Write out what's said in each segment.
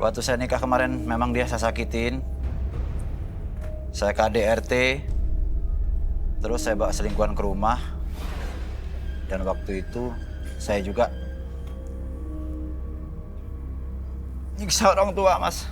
Waktu saya nikah kemarin memang dia saya sakitin. Saya KDRT. Terus saya bawa selingkuhan ke rumah. Dan waktu itu saya juga nyiksa orang tua, Mas.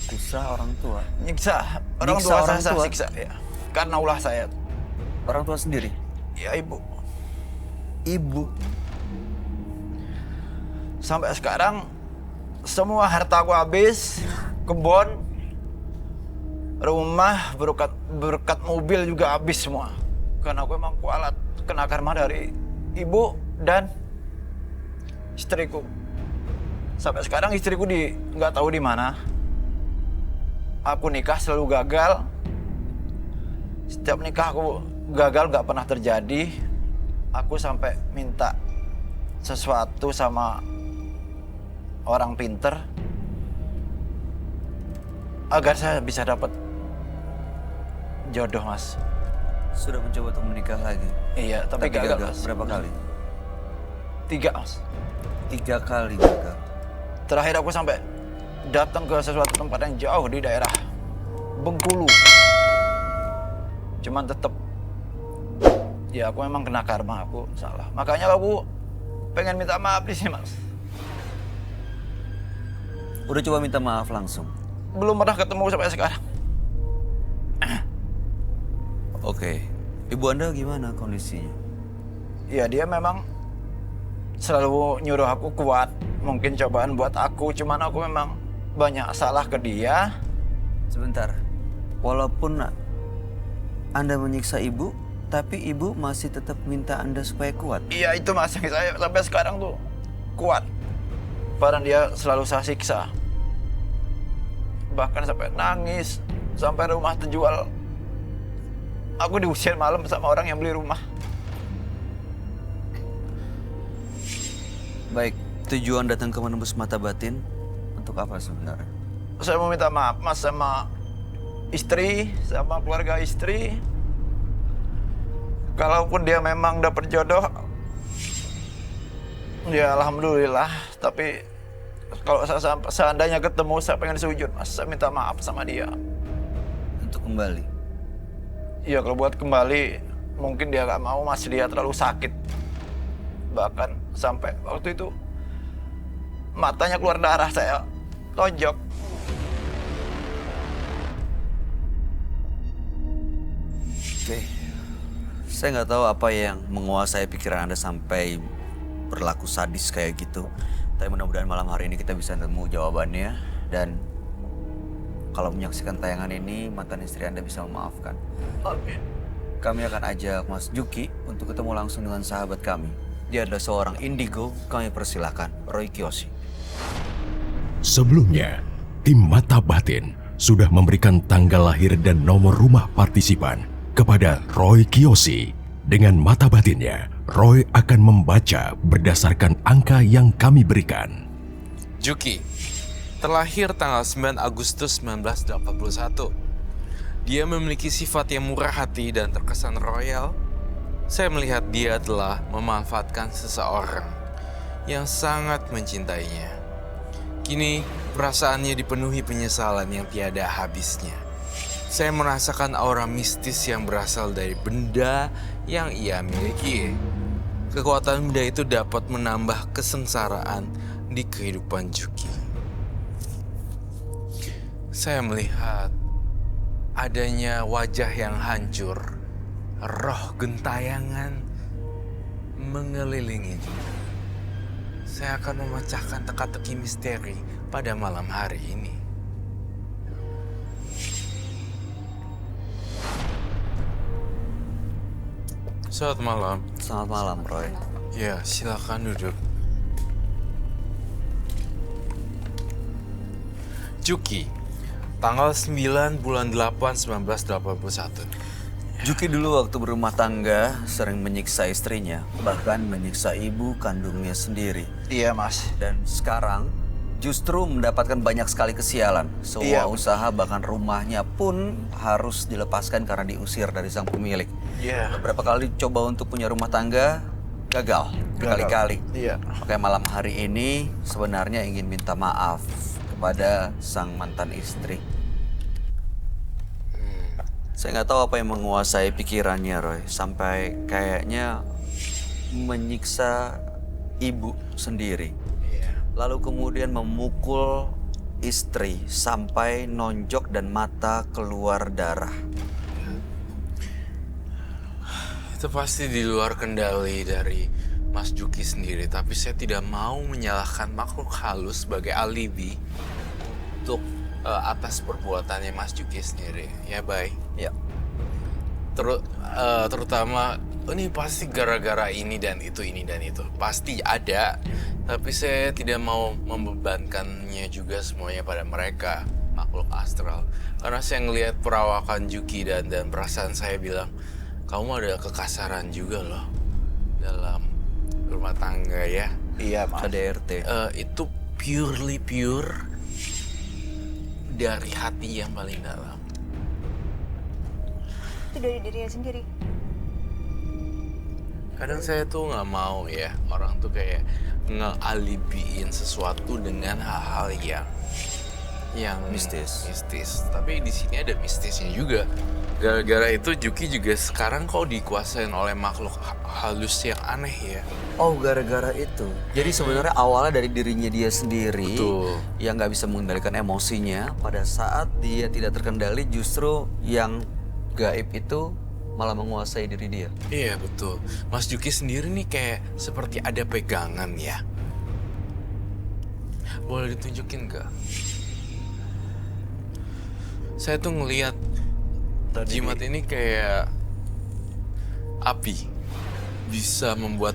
Nyiksa orang tua? Nyiksa orang Nyiksa tua orang saya tua? siksa ya. Karena ulah saya. Orang tua sendiri? Ya ibu. Ibu? Sampai sekarang semua harta aku habis, kebun, rumah, berkat mobil juga habis semua. Karena aku emang kualat kena karma dari ibu dan istriku. Sampai sekarang istriku nggak tahu di mana. Aku nikah selalu gagal. Setiap nikah aku gagal, nggak pernah terjadi. Aku sampai minta sesuatu sama orang pinter agar saya bisa dapat jodoh, Mas. Sudah mencoba untuk menikah lagi? Iya, tapi gagal, Mas. Berapa kali? 3, Mas. 3 kali gagal. Terakhir aku sampai datang ke sesuatu tempat yang jauh di daerah Bengkulu. Cuman tetap ya aku memang kena karma, aku salah. Makanya aku pengen minta maaf di sini, Mas. Udah coba minta maaf langsung? Belum pernah ketemu sampai sekarang. Oke. Ibu Anda gimana kondisinya? Ya dia memang selalu nyuruh aku kuat. Mungkin cobaan buat aku, cuman aku memang banyak salah ke dia. Sebentar. Walaupun Anda menyiksa ibu, tapi ibu masih tetap minta Anda supaya kuat? Iya itu, Mas, yang saya sampai sekarang tuh kuat. Padahal dia selalu saya siksa. Bahkan sampai nangis, sampai rumah terjual. Aku diusir malam sama orang yang beli rumah. Baik, tujuan datang ke menembus mata batin untuk apa sebenarnya? Saya mau minta maaf, Mas, sama istri, sama keluarga istri. Kalaupun dia memang dapat jodoh, ya alhamdulillah. Tapi kalau saya seandainya ketemu, saya pengen sujud, Mas. Saya minta maaf sama dia. Untuk kembali? Iya, kalau buat kembali, mungkin dia gak mau, Mas. Dia terlalu sakit. Bahkan sampai waktu itu, matanya keluar darah, saya tonjok. Oke. Saya nggak tahu apa yang menguasai pikiran Anda sampai berlaku sadis kayak gitu. Tapi mudah-mudahan malam hari ini kita bisa nemu jawabannya. Dan kalau menyaksikan tayangan ini, mantan istri Anda bisa memaafkan. Oke. Kami akan ajak Mas Juki untuk ketemu langsung dengan sahabat kami. Dia adalah seorang indigo. Kami persilahkan, Roy Kiyoshi. Sebelumnya, tim Mata Batin sudah memberikan tanggal lahir dan nomor rumah partisipan kepada Roy Kiyoshi. Dengan mata batinnya, Roy akan membaca berdasarkan angka yang kami berikan. Juki, terlahir tanggal 9 Agustus 1981. Dia memiliki sifat yang murah hati dan terkesan royal. Saya melihat dia telah memanfaatkan seseorang yang sangat mencintainya. Kini, perasaannya dipenuhi penyesalan yang tiada habisnya. Saya merasakan aura mistis yang berasal dari benda yang ia miliki. Kekuatan benda itu dapat menambah kesengsaraan di kehidupan Juki. Saya melihat adanya wajah yang hancur, roh gentayangan mengelilingi Juki. Saya akan memecahkan teka-teki misteri pada malam hari ini. Selamat malam. Selamat malam, Roy. Ya, silakan duduk. Juki, tanggal 9 bulan 8 1981. Juki dulu waktu berumah tangga sering menyiksa istrinya, bahkan menyiksa ibu kandungnya sendiri. Iya, Mas. Dan sekarang justru mendapatkan banyak sekali kesialan. Iya. Semua usaha bahkan rumahnya pun harus dilepaskan karena diusir dari sang pemilik. Iya. Beberapa kali coba untuk punya rumah tangga, gagal berkali-kali. Iya. Makanya malam hari ini sebenarnya ingin minta maaf kepada sang mantan istri. Saya nggak tahu apa yang menguasai pikirannya Roy, sampai kayaknya menyiksa ibu sendiri. Lalu kemudian memukul istri sampai nonjok dan mata keluar darah. Itu pasti di luar kendali dari Mas Juki sendiri, tapi saya tidak mau menyalahkan makhluk halus sebagai alibi untuk atas perbuatannya Mas Juki sendiri. Ya, Bay. Ya. Terutama ini pasti gara-gara ini dan itu. Pasti ada, tapi saya tidak mau membebankannya juga semuanya pada mereka, makhluk astral. Karena saya ngelihat perawakan Juki dan perasaan saya bilang, kamu ada kekasaran juga loh dalam rumah tangga ya. Iya, Mas. KDRT. Itu pure dari hati yang paling dalam. Itu dari dirinya sendiri. Kadang saya tuh nggak mau ya orang tuh kayak ngealibiin sesuatu dengan hal-hal yang Mistis. Tapi di sini ada mistisnya juga. Gara-gara itu Juki juga sekarang kok dikuasain oleh makhluk halus yang aneh ya. Oh, gara-gara itu. Jadi sebenarnya awalnya dari dirinya dia sendiri. Betul. Yang nggak bisa mengendalikan emosinya. Pada saat dia tidak terkendali, justru yang gaib itu malah menguasai diri dia. Iya betul. Mas Juki sendiri nih kayak seperti ada pegangan ya. Boleh ditunjukin nggak? Saya tuh ngelihat jimat ini kayak api, bisa membuat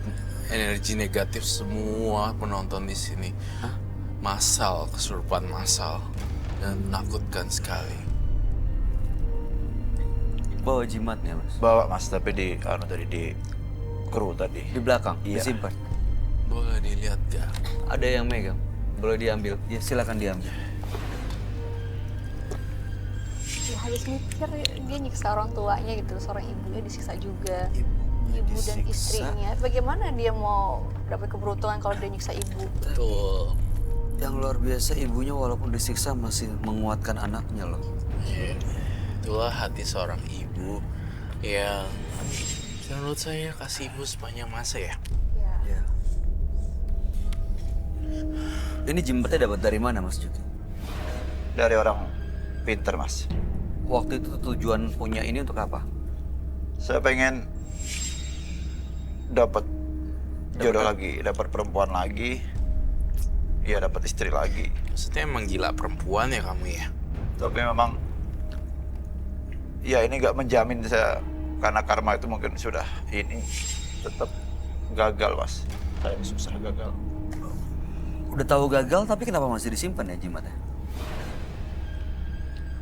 energi negatif semua penonton di sini. Massal, kesurupan massal, dan menakutkan sekali. Bawa jimatnya, Mas. Bawa, Mas, tapi di kru tadi. Di belakang, Iya. disimpan. Boleh dilihat gak? Ada yang megang. Boleh diambil. Ya, silakan diambil. Ya habis mikir dia nyiksa orang tuanya gitu, seorang ibunya disiksa juga. Ibu dan istrinya. Bagaimana dia mau dapat keberuntungan kalau dia nyiksa ibu? Betul. Yang luar biasa, ibunya walaupun disiksa masih menguatkan anaknya loh. Iya. Itulah hati seorang ibu yang menurut saya kasih ibu sepanjang masa ya. Ya. Ya. Ini jimatnya dapat dari mana, Mas Juki? Dari orang pinter, Mas. Waktu itu tujuan punya ini untuk apa? Saya pengen dapat jodoh lagi, dapat perempuan lagi. Iya, dapat istri lagi. Maksudnya emang gila perempuan ya kamu ya? Tapi memang ya ini nggak menjamin saya, karena karma itu mungkin sudah ini tetap gagal, Mas. Saya susah gagal. Udah tahu gagal, tapi kenapa masih disimpan ya jimatnya?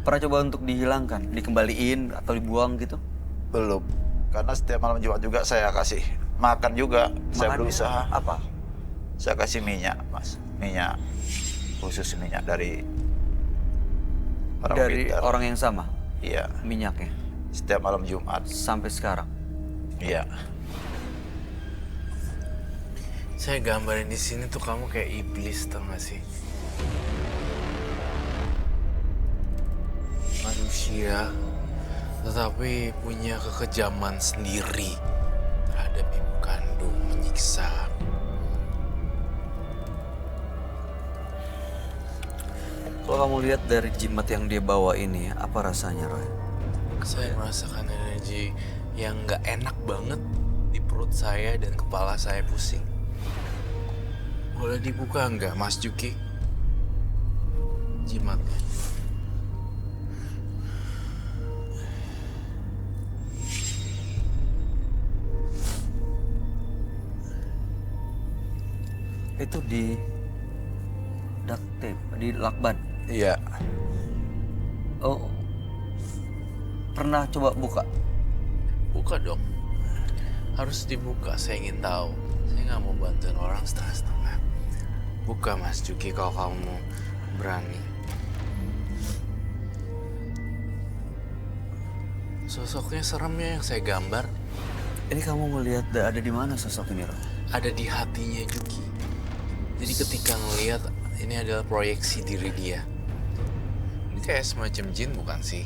Pernah coba untuk dihilangkan, dikembaliin atau dibuang gitu? Belum. Karena setiap malam Jumat juga saya kasih makan juga. Saya Makannya berusaha. apa? Saya kasih minyak, Mas. Minyak khusus, minyak dari orang Dari pintar. orang yang sama, Iya, minyaknya, setiap malam Jumat. sampai sekarang. Iya. Saya gambarin di sini tuh kamu kayak iblis, tau gak sih? Manusia, tetapi punya kekejaman sendiri terhadap ibu kandung, menyiksa. Kalau kamu lihat dari jimat yang dia bawa ini, apa rasanya, Roy? Saya merasakan energi yang nggak enak banget di perut saya dan kepala saya pusing. Boleh dibuka nggak, Mas Juki? Jimatnya. Itu di duct tape, di lakban. Iya. Oh, pernah coba buka? Buka dong. Harus dibuka, saya ingin tahu. Saya nggak mau bantuin orang setengah-setengah. Buka, Mas Juki, kalau kamu berani. Sosoknya serem ya yang saya gambar. Ini kamu ngelihat ada di mana sosok ini, Roy? ada di hatinya Juki. Jadi ketika ngelihat ini adalah proyeksi diri dia. Ini kayak semacam jin bukan sih?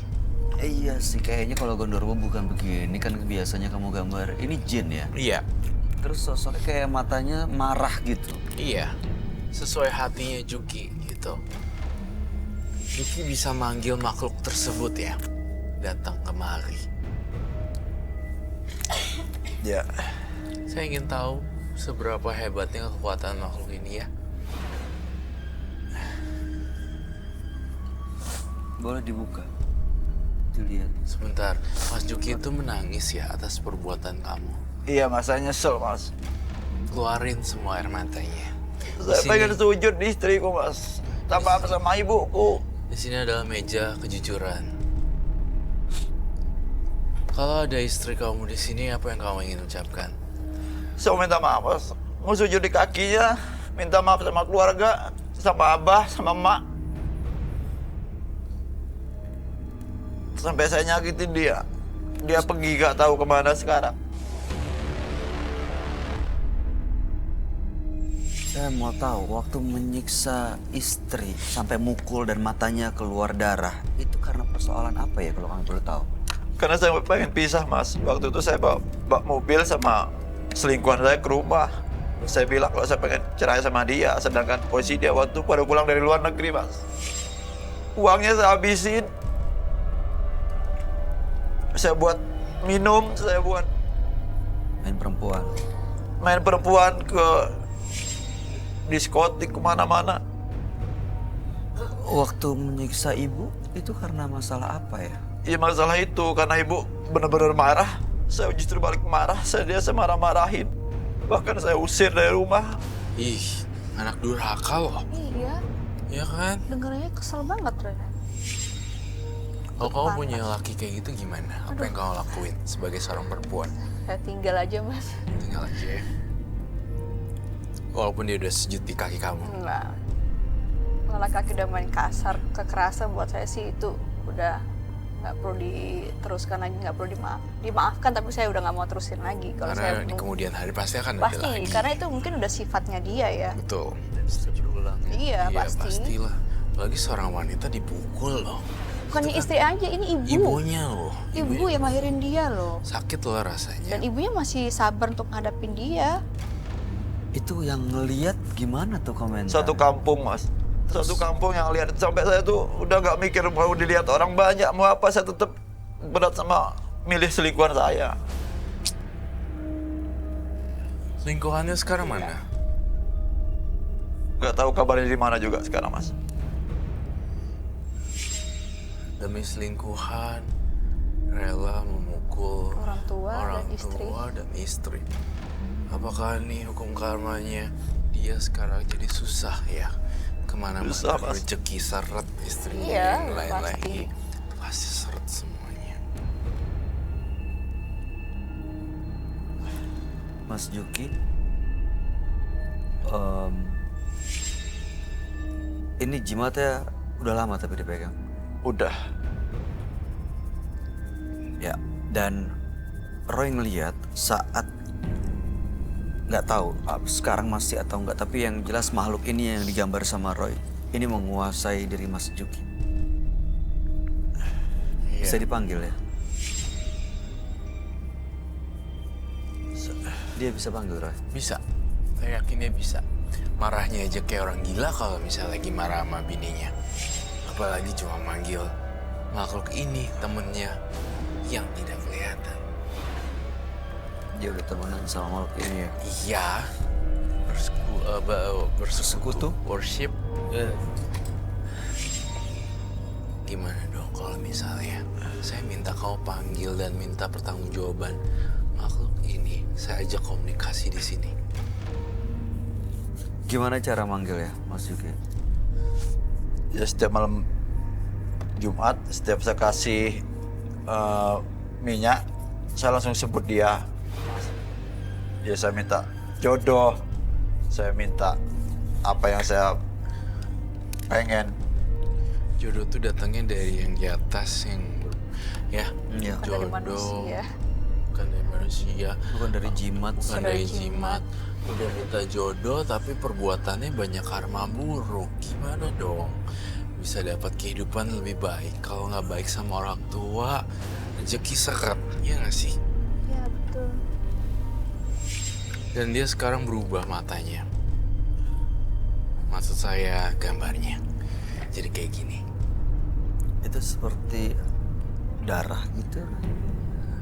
Iya sih, kayaknya kalau Gondorwo bukan begini kan biasanya kamu gambar. Ini jin ya? Iya, Terus sosoknya kayak matanya marah gitu. iya. Sesuai hatinya Juki gitu. Juki bisa manggil makhluk tersebut ya, datang kemari. Ya, Saya ingin tahu seberapa hebatnya kekuatan makhluk ini ya. Boleh dibuka, dilihat. Sebentar, Mas Juki itu menangis ya atas perbuatan kamu. iya mas, saya nyesel mas. Keluarin semua air matanya. Saya pengen sujud di istriku mas, sama ibuku. Di sini adalah meja kejujuran. Kalau ada istri kamu di sini, apa yang kamu ingin ucapkan? Saya minta maaf mas, mau sujud di kakinya, minta maaf sama keluarga, sama abah, sama emak. Sampai saya nyakitin dia. Dia pergi gak tahu kemana sekarang. Saya mau tahu, waktu menyiksa istri sampai mukul dan matanya keluar darah, itu karena persoalan apa ya kalau kamu perlu tahu? Karena saya pengen pisah mas. Waktu itu saya bawa mobil sama selingkuhan saya ke rumah. Saya bilang kalau saya pengen cerai sama dia, sedangkan posisi dia waktu pada pulang dari luar negeri mas. Uangnya saya habisin. Saya buat minum, saya buat Main perempuan. main perempuan ke diskotik kemana-mana. Waktu menyiksa ibu, itu karena masalah apa ya? Ya masalah itu karena ibu benar-benar marah. Saya justru balik marah. Dia marah-marahin. Bahkan saya usir dari rumah. Ih, anak durhaka loh. Iya, Ya kan? dengarnya kesel banget Rena. Kalau kamu punya laki kayak gitu gimana? Apa yang kamu lakuin sebagai seorang perempuan? Saya tinggal aja mas. Tinggal aja ya. Walaupun dia udah sujud di kaki kamu. Enggak. Malah kaki udah main kasar, kekerasan buat saya sih itu udah nggak perlu diteruskan lagi, nggak perlu dimaafkan, tapi saya udah nggak mau terusin lagi. Kalau Karena saya di kemudian hari pasti akan ada pasti, lagi. karena itu mungkin udah sifatnya dia ya. Betul. Berulang. Iya, pasti. Pastilah. Apalagi seorang wanita dipukul loh. Bukannya istri aja, ini ibu. Ibunya loh. Ibu yang lahirin dia loh. Sakit loh rasanya. Dan ibunya masih sabar untuk ngadapin dia. Itu yang ngeliat gimana tuh komentar? Satu kampung mas. Satu kampung yang lihat. Sampai saya tuh udah gak mikir mau dilihat orang banyak. Mau apa, saya tetap berat sama milih selingkuhan saya. Selingkuhannya sekarang mana? Gak tahu kabarnya di mana juga sekarang mas. Demi selingkuhan, rela memukul Orang tua dan istri. tua dan istri. Apakah ini hukum karmanya? Dia sekarang jadi susah ya, kemana-mana Susah, Mas. rezeki seret istrinya Iya, yang lain pasti. lagi, pasti seret semuanya. Mas Juki, ini jimatnya udah lama tapi dipegang. Udah. Ya, dan Roy ngeliat saat nggak tahu sekarang masih atau enggak, tapi yang jelas makhluk ini yang digambar sama Roy ini menguasai diri Mas Juki. Bisa dipanggil ya? Dia bisa panggil Roy. Bisa, saya yakin dia bisa. Marahnya aja kayak orang gila kalau misalnya lagi marah sama bininya. Apalagi cuma manggil makhluk ini temennya yang tidak kelihatan. Dia udah temenan sama makhluk ini ya. Iya, bersekutu, worship. Gimana dong kalau misalnya saya minta kau panggil dan minta pertanggungjawaban makhluk ini, saya ajak komunikasi di sini. Gimana cara manggil ya, Mas Juki? Ya setiap malam Jumat, setiap saya kasih minyak, saya langsung sebut dia. Ya saya minta jodoh, saya minta apa yang saya pengen. Jodoh tuh datangnya dari yang di atas, yang ya Iya. Bukan dari manusia. bukan dari manusia, Bukan dari jimat. bukan dari jimat. Udah minta jodoh tapi perbuatannya banyak karma buruk. Gimana dong? Bisa dapat kehidupan lebih baik kalau nggak baik sama orang tua, rezeki seret, ya nggak sih? Ya betul. Dan dia sekarang berubah matanya. Maksud saya gambarnya. Jadi kayak gini. Itu seperti darah gitu.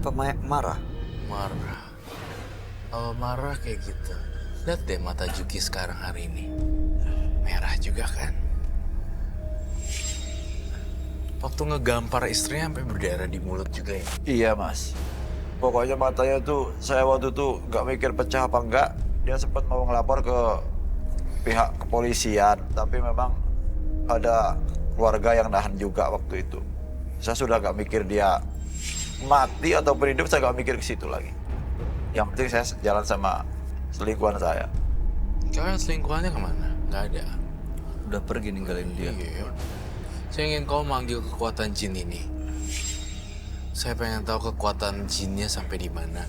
Apa marah? Marah. Kalau marah kayak gitu. Lihat deh mata Juki sekarang hari ini. Merah juga kan? Waktu ngegampar istrinya sampai berdarah di mulut juga ya. Iya mas. Pokoknya matanya tuh, saya waktu itu nggak mikir pecah apa enggak. Dia sempat mau ngelapor ke pihak kepolisian, tapi memang ada keluarga yang nahan juga waktu itu. Saya sudah nggak mikir dia mati ataupun hidup, saya nggak mikir ke situ lagi. Yang penting saya jalan sama selingkuhan saya. Kalian selingkuhannya kemana? Nggak ada. Udah pergi ninggalin dia. Iya. Saya ingin kau manggil kekuatan jin ini. Saya pengen tahu kekuatan jinnya sampai di mana.